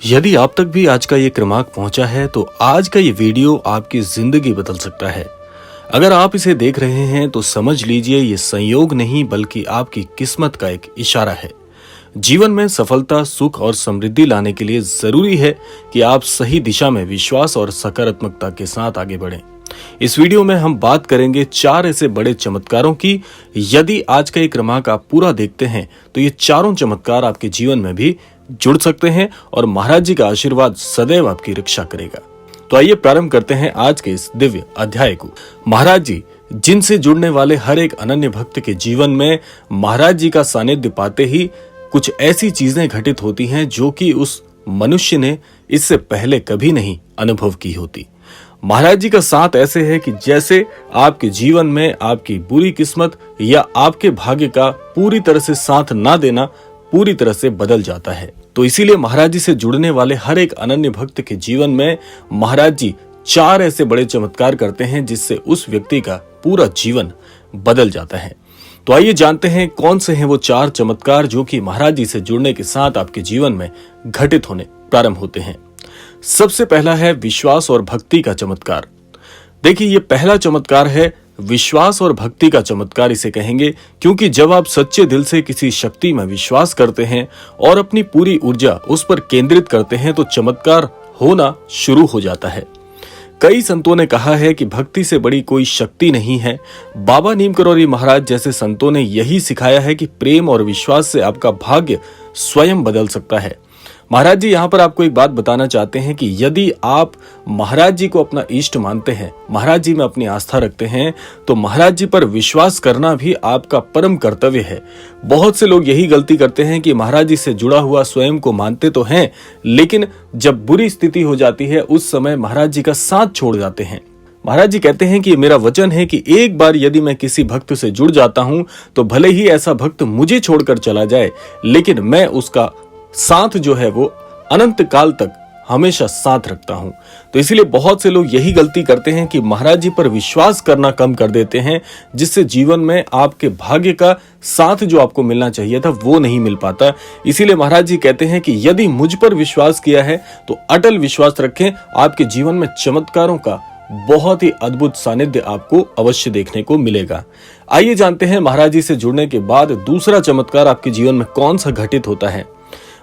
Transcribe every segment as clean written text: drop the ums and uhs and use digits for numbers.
यदि आप तक भी आज का ये क्रमांक पहुंचा है तो आज का ये वीडियो आपकी जिंदगी बदल सकता है। अगर आप इसे देख रहे हैं तो समझ लीजिए ये संयोग नहीं बल्कि आपकी किस्मत का एक इशारा है। जीवन में सफलता, सुख और समृद्धि लाने के लिए जरूरी है कि आप सही दिशा में विश्वास और सकारात्मकता के साथ आगे बढ़ें। इस वीडियो में हम बात करेंगे 4 ऐसे बड़े चमत्कारों की। यदि आज का ये क्रमांक आप पूरा देखते हैं तो ये चारों चमत्कार आपके जीवन में भी जुड़ सकते हैं और महाराज जी का आशीर्वाद सदैव आपकी रक्षा करेगा। तो आइए प्रारंभ करते हैं आज के इस दिव्य अध्याय को। महाराज जी जिनसे जुड़ने वाले हर एक अनन्य भक्त के जीवन में महाराज जी का सानिध्य पाते ही कुछ ऐसी चीजें घटित होती हैं जो कि उस मनुष्य ने इससे पहले कभी नहीं अनुभव की होती। महाराज जी का साथ ऐसे है कि जैसे आपके जीवन में आपकी बुरी किस्मत या आपके भाग्य का पूरी तरह से साथ ना देना पूरी तरह से बदल जाता है। तो इसीलिए महाराज जी से जुड़ने वाले हर एक अनन्य भक्त के जीवन में महाराज जी 4 ऐसे बड़े चमत्कार करते हैं जिससे उस व्यक्ति का पूरा जीवन बदल जाता है। तो आइए जानते हैं कौन से हैं वो 4 चमत्कार जो कि महाराज जी से जुड़ने के साथ आपके जीवन में घटित होने प्रारंभ होते हैं। सबसे पहला है विश्वास और भक्ति का चमत्कार। देखिए ये पहला चमत्कार है विश्वास और भक्ति का चमत्कार इसे कहेंगे, क्योंकि जब आप सच्चे दिल से किसी शक्ति में विश्वास करते हैं और अपनी पूरी ऊर्जा उस पर केंद्रित करते हैं तो चमत्कार होना शुरू हो जाता है। कई संतों ने कहा है कि भक्ति से बड़ी कोई शक्ति नहीं है। बाबा नीम करौरी महाराज जैसे संतों ने यही सिखाया है कि प्रेम और विश्वास से आपका भाग्य स्वयं बदल सकता है। महाराज जी यहाँ पर आपको एक बात बताना चाहते हैं कि यदि आप महाराज जी को अपना इष्ट मानते हैं, महाराज जी में अपनी आस्था रखते हैं, तो महाराज जी पर विश्वास करना भी आपका परम कर्तव्य है। बहुत से लोग यही गलती करते हैं कि महाराज जी से जुड़ा हुआ स्वयं को मानते तो हैं, लेकिन जब बुरी स्थिति हो जाती है उस समय महाराज जी का साथ छोड़ जाते हैं। महाराज जी कहते हैं कि मेरा वचन है कि एक बार यदि मैं किसी भक्त से जुड़ जाता हूं तो भले ही ऐसा भक्त मुझे छोड़कर चला जाए, लेकिन मैं उसका साथ जो है वो अनंत काल तक हमेशा साथ रखता हूं। तो इसीलिए बहुत से लोग यही गलती करते हैं कि महाराज जी पर विश्वास करना कम कर देते हैं, जिससे जीवन में आपके भाग्य का साथ जो आपको मिलना चाहिए था वो नहीं मिल पाता। इसीलिए महाराज जी कहते हैं कि यदि मुझ पर विश्वास किया है तो अटल विश्वास रखें, आपके जीवन में चमत्कारों का बहुत ही अद्भुत सानिध्य आपको अवश्य देखने को मिलेगा। आइए जानते हैं महाराज जी से जुड़ने के बाद दूसरा चमत्कार आपके जीवन में कौन सा घटित होता है।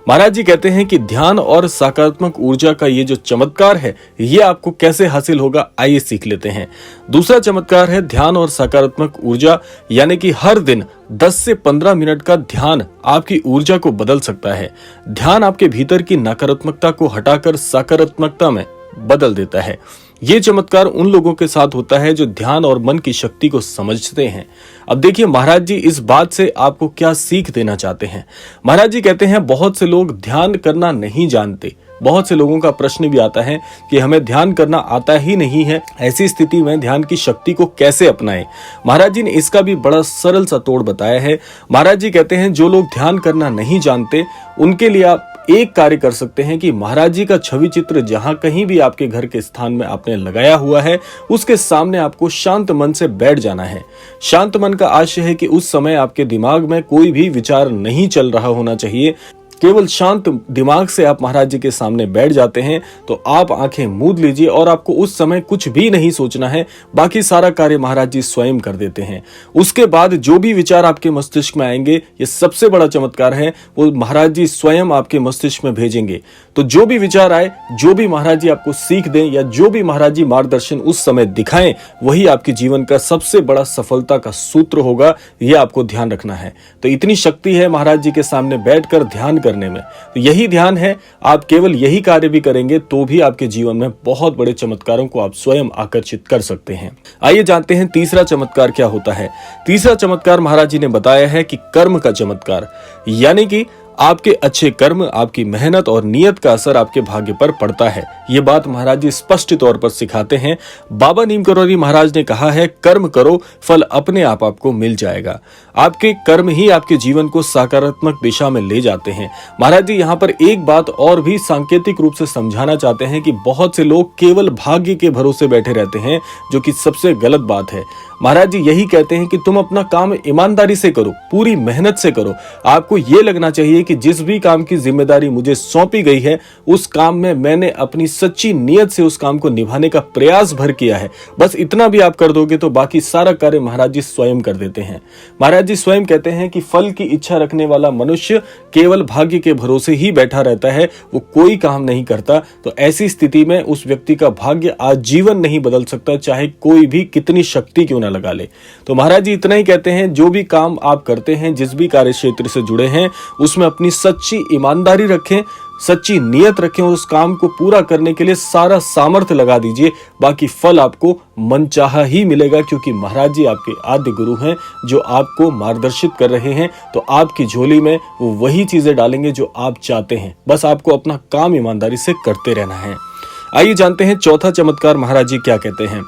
महाराज जी कहते हैं कि ध्यान और सकारात्मक ऊर्जा का ये जो चमत्कार है ये आपको कैसे हासिल होगा, आइए सीख लेते हैं। दूसरा चमत्कार है ध्यान और सकारात्मक ऊर्जा, यानी कि हर दिन 10 से 15 मिनट का ध्यान आपकी ऊर्जा को बदल सकता है। ध्यान आपके भीतर की नकारात्मकता को हटाकर सकारात्मकता में बदल देता है। ये चमत्कार उन लोगों के साथ होता है जो ध्यान और मन की शक्ति को समझते हैं। अब देखिए महाराज जी इस बात से आपको क्या सीख देना चाहते हैं। महाराज जी कहते हैं बहुत से लोग ध्यान करना नहीं जानते। बहुत से लोगों का प्रश्न भी आता है कि हमें ध्यान करना आता ही नहीं है, ऐसी स्थिति में ध्यान की शक्ति को कैसे अपनाएं। महाराज जी ने इसका भी बड़ा सरल सा तोड़ बताया है। महाराज जी कहते हैं जो लोग ध्यान करना नहीं जानते उनके लिए आप एक कार्य कर सकते हैं कि महाराज जी का छवि चित्र जहां कहीं भी आपके घर के स्थान में आपने लगाया हुआ है उसके सामने आपको शांत मन से बैठ जाना है। शांत मन का आशय है कि उस समय आपके दिमाग में कोई भी विचार नहीं चल रहा होना चाहिए। केवल शांत दिमाग से आप महाराज जी के सामने बैठ जाते हैं तो आप आंखें मूंद लीजिए और आपको उस समय कुछ भी नहीं सोचना है, बाकी सारा कार्य महाराज जी स्वयं कर देते हैं। उसके बाद जो भी विचार आपके मस्तिष्क में आएंगे, ये सबसे बड़ा चमत्कार है, वो महाराज जी स्वयं आपके मस्तिष्क में भेजेंगे। तो जो भी विचार आए, जो भी महाराज जी आपको सीख दें या जो भी महाराज जी मार्गदर्शन उस समय दिखाएं, वही आपके जीवन का सबसे बड़ा सफलता का सूत्र होगा। यह आपको ध्यान रखना है। तो इतनी शक्ति है महाराज जी के सामने बैठकर ध्यान करने में। तो यही ध्यान है, आप केवल यही कार्य भी करेंगे तो भी आपके जीवन में बहुत बड़े चमत्कारों को आप स्वयं आकर्षित कर सकते हैं। आइए जानते हैं तीसरा चमत्कार क्या होता है। तीसरा चमत्कार महाराज जी ने बताया है कि कर्म का चमत्कार, यानी कि आपके अच्छे कर्म, आपकी मेहनत और नियत का असर आपके भाग्य पर पड़ता है। ये बात महाराज जी स्पष्ट तौर पर सिखाते हैं। बाबा नीम करौरी महाराज ने कहा है कर्म करो, फल अपने आप आपको मिल जाएगा। आपके कर्म ही आपके जीवन को सकारात्मक दिशा में ले जाते हैं। महाराज जी यहाँ पर एक बात और भी सांकेतिक रूप से समझाना चाहते हैं कि बहुत से लोग केवल भाग्य के भरोसे बैठे रहते हैं, जो कि सबसे गलत बात है। महाराज जी यही कहते हैं कि तुम अपना काम ईमानदारी से करो, पूरी मेहनत से करो। आपको ये लगना चाहिए कि जिस भी काम की जिम्मेदारी मुझे सौंपी गई है उस काम में मैंने अपनी सच्ची नीयत से उस काम को निभाने का प्रयास भर किया है। बस इतना भी आप कर दोगे तो बाकी सारा कार्य महाराज जी स्वयं कर देते हैं। महाराज जी स्वयं कहते हैं कि फल की इच्छा रखने वाला मनुष्य केवल भाग्य के भरोसे ही बैठा रहता है, वो कोई काम नहीं करता। तो ऐसी स्थिति में उस व्यक्ति का भाग्य आजीवन नहीं बदल सकता, चाहे कोई भी कितनी शक्ति क्यों ना लगा ले। तो महाराज जी इतना ही कहते हैं, जो भी काम आप करते हैं, जिस भी कार्य क्षेत्र से जुड़े हैं, उसमें अपनी सच्ची ईमानदारी रखें, सच्ची नियत रखें और उस काम को पूरा करने के लिए सारा सामर्थ्य लगा दीजिए। बाकी फल आपको मनचाहा ही मिलेगा, क्योंकि महाराज जी आपके आद्य गुरु हैं जो आपको मार्गदर्शित कर रहे हैं। तो आपकी झोली में वो वही चीजें डालेंगे जो आप चाहते हैं। बस आपको अपना काम ईमानदारी से करते रहना है। आइए जानते हैं चौथा चमत्कार महाराज जी क्या कहते हैं।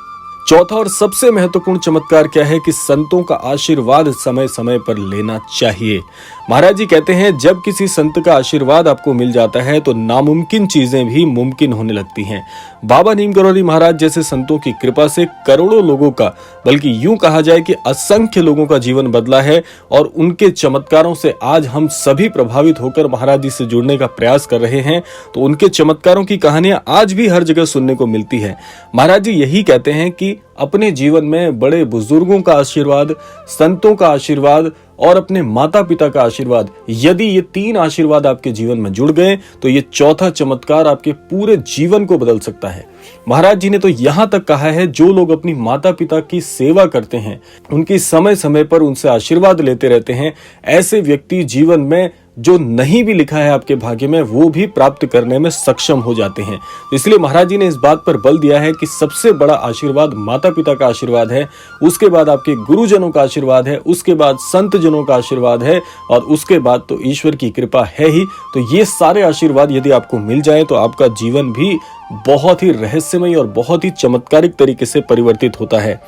चौथा और सबसे महत्वपूर्ण चमत्कार क्या है कि संतों का आशीर्वाद समय समय पर लेना चाहिए। महाराज जी कहते हैं, जब किसी संत का आशीर्वाद आपको मिल जाता है तो नामुमकिन चीजें भी मुमकिन होने लगती हैं। बाबा नीम करौली महाराज जैसे संतों की कृपा से करोड़ों लोगों का, बल्कि यूं कहा जाए कि असंख्य लोगों का जीवन बदला है और उनके चमत्कारों से आज हम सभी प्रभावित होकर महाराज जी से जुड़ने का प्रयास कर रहे हैं। तो उनके चमत्कारों की कहानियां आज भी हर जगह सुनने को मिलती है। महाराज जी यही कहते हैं कि अपने जीवन में बड़े बुजुर्गों का आशीर्वाद, संतों का आशीर्वाद और अपने माता पिता का आशीर्वाद, यदि ये तीन आशीर्वाद आपके जीवन में जुड़ गए तो ये चौथा चमत्कार आपके पूरे जीवन को बदल सकता है। महाराज जी ने तो यहां तक कहा है, जो लोग अपनी माता पिता की सेवा करते हैं, उनकी समय समय पर उनसे आशीर्वाद लेते रहते हैं, ऐसे व्यक्ति जीवन में जो नहीं भी लिखा है आपके भाग्य में वो भी प्राप्त करने में सक्षम हो जाते हैं। इसलिए महाराज जी ने इस बात पर बल दिया है कि सबसे बड़ा आशीर्वाद माता पिता का आशीर्वाद है, उसके बाद आपके गुरुजनों का आशीर्वाद है, उसके बाद संत जनों का आशीर्वाद है और उसके बाद तो ईश्वर की कृपा है ही। तो ये सारे आशीर्वाद यदि आपको मिल जाए तो आपका जीवन भी बहुत ही रहस्यमय और बहुत ही चमत्कारिक तरीके से परिवर्तित होता है।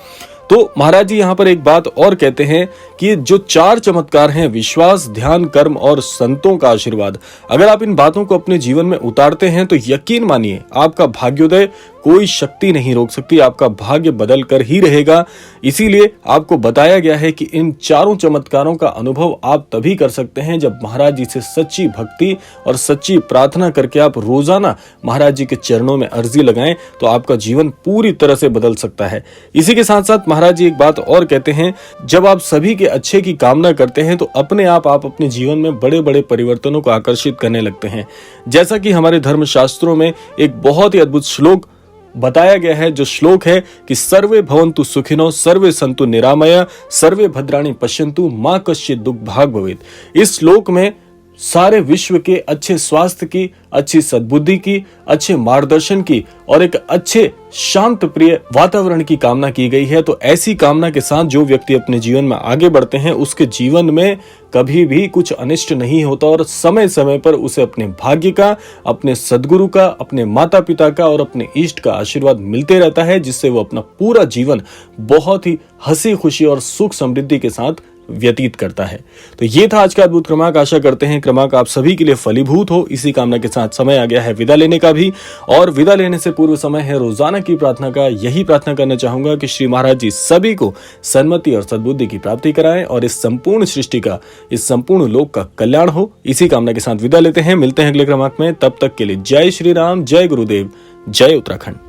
तो महाराज जी यहाँ पर एक बात और कहते हैं कि जो चार चमत्कार हैं, विश्वास, ध्यान, कर्म और संतों का आशीर्वाद, अगर आप इन बातों को अपने जीवन में उतारते हैं तो यकीन मानिए आपका भाग्योदय कोई शक्ति नहीं रोक सकती, आपका भाग्य बदल कर ही रहेगा। इसीलिए आपको बताया गया है कि इन चारों चमत्कारों का अनुभव आप तभी कर सकते हैं जब महाराज जी से सच्ची भक्ति और सच्ची प्रार्थना करके आप रोजाना महाराज जी के चरणों में अर्जी लगाएं, तो आपका जीवन पूरी तरह से बदल सकता है। इसी के साथ साथ महाराज जी एक बात और कहते हैं, जब आप सभी के अच्छे की कामना करते हैं तो अपने आप अपने जीवन में बड़े बड़े परिवर्तनों को आकर्षित करने लगते हैं। जैसा कि हमारे धर्म शास्त्रों में एक बहुत ही अद्भुत श्लोक बताया गया है, जो श्लोक है कि सर्वे भवन्तु सुखिनो सर्वे सन्तु निरामया सर्वे भद्राणि पश्यन्तु मा कश्चित् दुःख भाग् भवेत्। इस श्लोक में सारे विश्व के अच्छे स्वास्थ्य की, अच्छी सद्बुद्धि की, अच्छे मार्गदर्शन की और एक अच्छे शांत प्रिय वातावरण की कामना की गई है। तो ऐसी कामना के साथ जो व्यक्ति अपने जीवन में आगे बढ़ते हैं उसके जीवन में कभी भी कुछ अनिष्ट नहीं होता और समय समय पर उसे अपने भाग्य का, अपने सद्गुरु का, अपने माता पिता का और अपने इष्ट का आशीर्वाद मिलते रहता है, जिससे वो अपना पूरा जीवन बहुत ही हंसी खुशी और सुख समृद्धि के साथ व्यतीत करता है। तो ये था आज का अद्भुत क्रमांक। आशा करते हैं क्रमांक आप सभी के लिए फलीभूत हो। इसी कामना के साथ समय आ गया है विदा लेने का भी, और विदा लेने से पूर्व समय है रोजाना की प्रार्थना का। यही प्रार्थना करना चाहूंगा कि श्री महाराज जी सभी को सन्मति और सद्बुद्धि की प्राप्ति कराएं और इस संपूर्ण सृष्टि का, इस संपूर्ण लोक का कल्याण हो। इसी कामना के साथ विदा लेते हैं, मिलते हैं अगले क्रमांक में। तब तक के लिए जय श्री राम, जय गुरुदेव, जय उत्तराखंड।